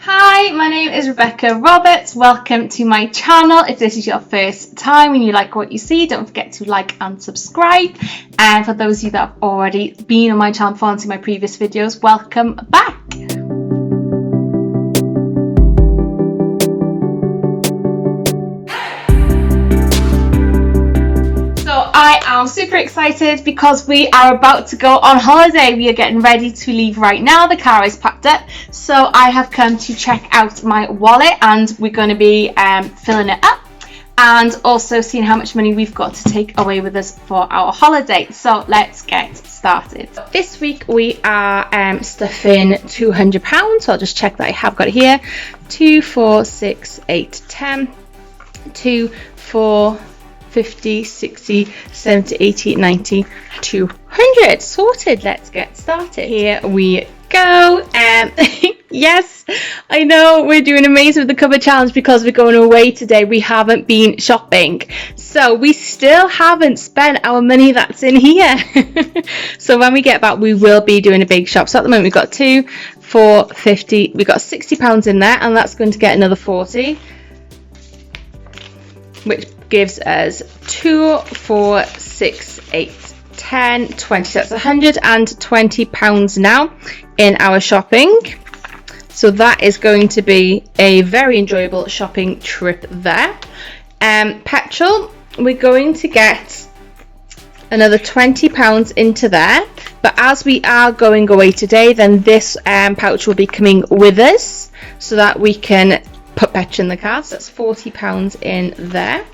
Hi, my name is Rebecca Roberts. Welcome to my channel. If this is your first time and you like what you see, don't forget to like and subscribe. And for those of you that have already been on my channel before and seen my previous videos, welcome back. I am super excited because we are about to go on holiday. We are getting ready to leave right now. The car is packed up, so I have come to check out my wallet and we're going to be filling it up and also seeing how much money we've got to take away with us for our holiday. So let's get started. This week we are stuffing £200, so I'll just check that I have got it here. 2, 4, 6, 8, 10, 2, 4, 50, 60, 70, 80, 90, 200. Sorted. Let's get started. Here we go. Yes, I know we're doing amazing with the cover challenge because we're going away today. We haven't been shopping, so we still haven't spent our money that's in here. So when we get back, we will be doing a big shop. So at the moment we've got 2, 4, 50. We've got £60 in there, and that's going to get another 40, which gives us 2, 4, 6, 8, 10, 20. So that's £120 now in our shopping. So that is going to be a very enjoyable shopping trip there. Petrol, we're going to get another £20 into there. But as we are going away today, then this pouch will be coming with us so that we can put petrol in the car. So that's £40 in there.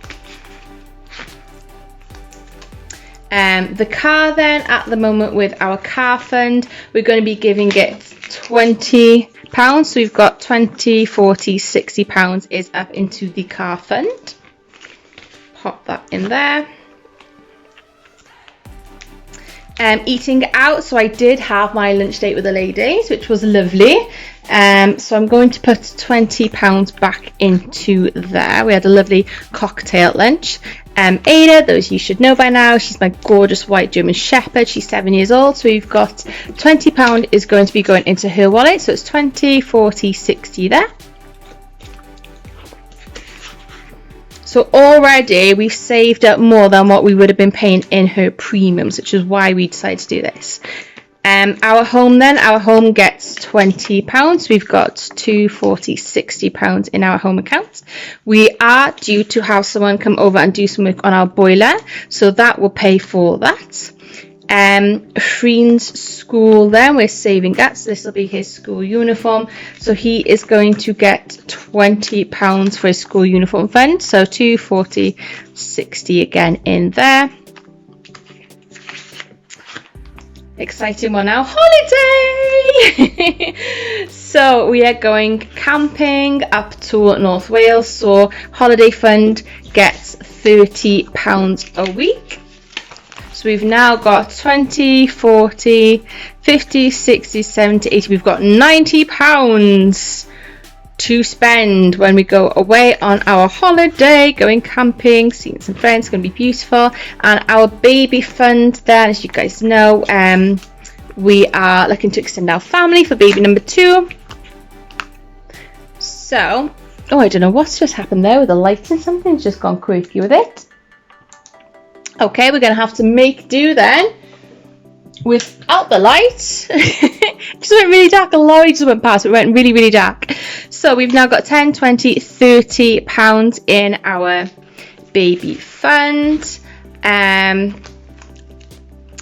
The car then, at the moment with our car fund, we're going to be giving it £20. So we've got 20, 40, £60 is up into the car fund. Pop that in there. Eating out, so I did have my lunch date with the ladies, which was lovely. So I'm going to put £20 back into there. We had a lovely cocktail lunch. Ada, those you should know by now, she's my gorgeous white German Shepherd. She's 7 years old, so we've got £20 is going to be going into her wallet. So it's 20, 40, 60 there. So already we've saved up more than what we would have been paying in her premiums, which is why we decided to do this. Our home then, our home gets £20. We've got 2, 40, £60 in our home account. We are due to have someone come over and do some work on our boiler, so that will pay for that. Freen's school then, we're saving that, so this will be his school uniform. So he is going to get £20 for his school uniform fund. So 2, 40, 60 again in there. Exciting one now, holiday! So we are going camping up to North Wales. So holiday fund gets £30 a week. So we've now got 20, 40, 50, 60, 70, 80. We've got £90 to spend when we go away on our holiday, going camping, seeing some friends. It's going to be beautiful. And our baby fund then, as you guys know, we are looking to extend our family for baby number 2. So, oh, I don't know what's just happened there with the lights and something's just gone quirky with it. Okay, we're going to have to make do then without the lights. It just went really dark. A lorry just went past. It went really, really dark. So we've now got 10, 20, £30 in our baby fund.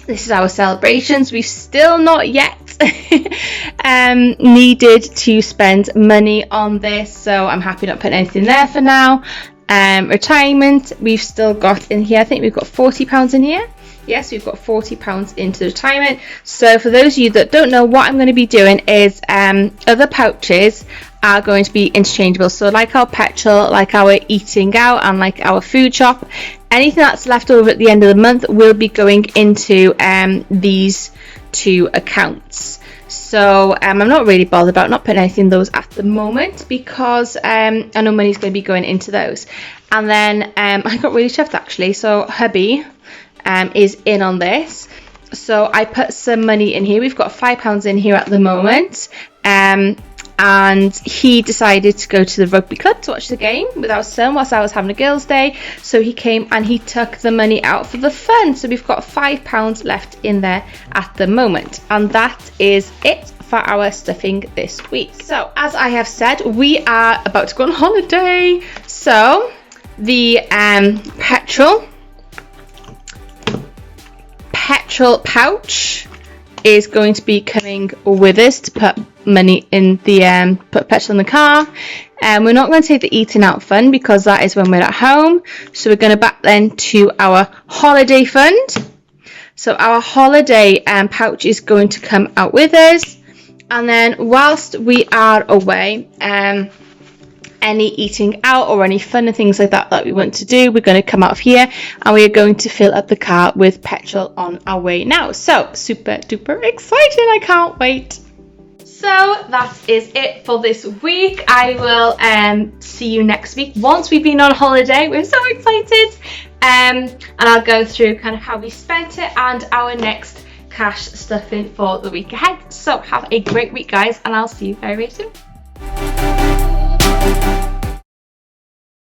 This is our celebrations. We've still not yet needed to spend money on this, so I'm happy not putting anything there for now. Retirement, we've still got in here, I think we've got £40 in here. Yes, we've got £40 into the retirement. So for those of you that don't know, what I'm going to be doing is other pouches are going to be interchangeable. So like our petrol, like our eating out, and like our food shop, anything that's left over at the end of the month will be going into these 2 accounts. So I'm not really bothered about not putting anything in those at the moment because I know money's going to be going into those. And then I got really chuffed actually. So hubby is in on this. So I put some money in here. We've got £5 in here at the moment. and he decided to go to the rugby club to watch the game with our son whilst I was having a girls' day. So he came and he took the money out for the fund. So we've got £5 left in there at the moment, and that is it for our stuffing this week. So as I have said, we are about to go on holiday. So the petrol pouch is going to be coming with us to put money in the put petrol in the car, and we're not going to take the eating out fund because that is when we're at home. So we're going to back then to our holiday fund. So our holiday pouch is going to come out with us, and then whilst we are away, any eating out or any fun and things like that we want to do, we're going to come out of here and we are going to fill up the car with petrol on our way now. So super duper excited, I can't wait. So that is it for this week. I will see you next week once we've been on holiday. We're so excited, and I'll go through kind of how we spent it and our next cash stuffing for the week ahead. So have a great week, guys, and I'll see you very, very soon.